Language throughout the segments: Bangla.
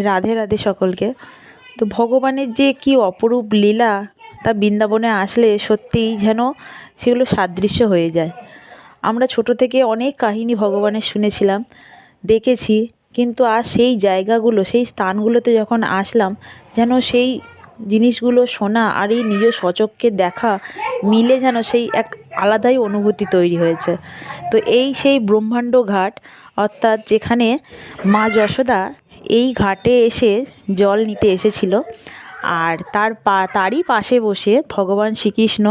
রাধে রাধে সকলকে। তো ভগবানের যে কি অপরূপ লীলা, তা বৃন্দাবনে আসলে সত্যিই যেন সেগুলো সাদৃশ্য হয়ে যায়। আমরা ছোট থেকে অনেক কাহিনী ভগবানের শুনেছিলাম, দেখেছি, কিন্তু আর সেই জায়গাগুলো, সেই স্থানগুলোতে যখন আসলাম, যেন সেই জিনিসগুলো শোনা আর এই নিজ স্বচক্ষে দেখা মিলে যেন সেই এক আলাদাই অনুভূতি তৈরি হয়েছে। তো এই সেই ব্রহ্মাণ্ড ঘাট, অর্থাৎ যেখানে মা যশোদা এই ঘাটে এসে জল নিতে এসেছিল। আর তারই পাশে বসে ভগবান শ্রীকৃষ্ণ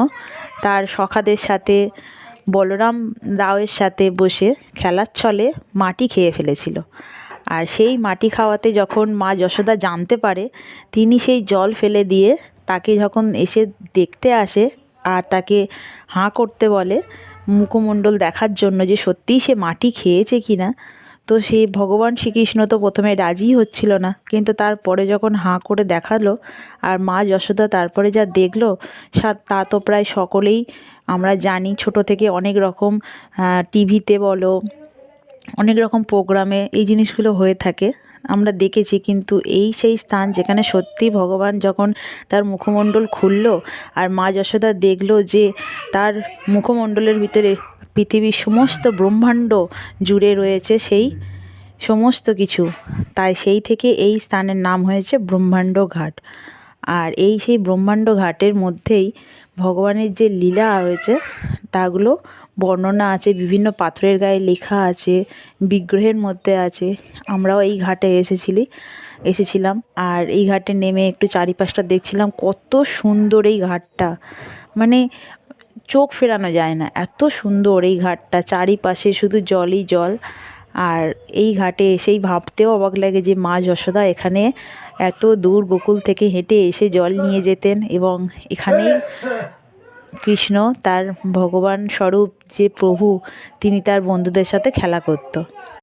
তার সখাদের সাথে, বলরাম দাওয়ের সাথে বসে খেলার ছলে মাটি খেয়ে ফেলেছিল। আর সেই মাটি খাওয়াতে যখন মা যশোদা জানতে পারে, তিনি সেই জল ফেলে দিয়ে তাকে যখন এসে দেখতে আসে আর তাকে হাঁ করতে বলে মুখমণ্ডল দেখার জন্য যে সত্যিই সে মাটি খেয়েছে কি না, তো সেই ভগবান শ্রীকৃষ্ণ তো প্রথমে রাজিই হচ্ছিল না, কিন্তু তারপরে যখন হাঁ করে দেখালো আর মা যশোদা তারপরে যা দেখলো, তা তো প্রায় সকলেই আমরা জানি, ছোট থেকে অনেক রকম টিভিতে বলো, অনেক রকম প্রোগ্রামে এই জিনিসগুলো হয়ে থাকে, আমরা দেখেছি। কিন্তু এই সেই স্থান যেখানে সত্যি ভগবান যখন তার মুখমণ্ডল খুললো আর মা যশোদা দেখলো যে তার মুখমণ্ডলের ভিতরে পৃথিবীর সমস্ত ব্রহ্মাণ্ড জুড়ে রয়েছে সেই সমস্ত কিছু, তাই সেই থেকে এই স্থানের নাম হয়েছে ব্রহ্মাণ্ড ঘাট। আর এই সেই ব্রহ্মাণ্ড ঘাটের মধ্যেই ভগবানের যে লীলা হয়েছে তাগুলো বর্ণনা আছে, বিভিন্ন পাথরের গায়ে লেখা আছে, বিগ্রহের মধ্যে আছে। আমরাও এই ঘাটে এসেছিলাম আর এই ঘাটে নেমে একটু চারিপাশটা দেখছিলাম, কত সুন্দর এই ঘাটটা, মানে চোখ ফেরানো যায় না, এত সুন্দর এই ঘাটটা, চারিপাশে শুধু জলই জল। আর এই ঘাটে এসেই ভাবতেও অবাক লাগে যে মা যশোদা এখানে এত দূর গোকুল থেকে হেঁটে এসে জল নিয়ে যেতেন, এবং এখানেই কৃষ্ণ তার ভগবান স্বরূপ যে প্রভু, তিনি তার বন্ধুদের সাথে খেলা করত।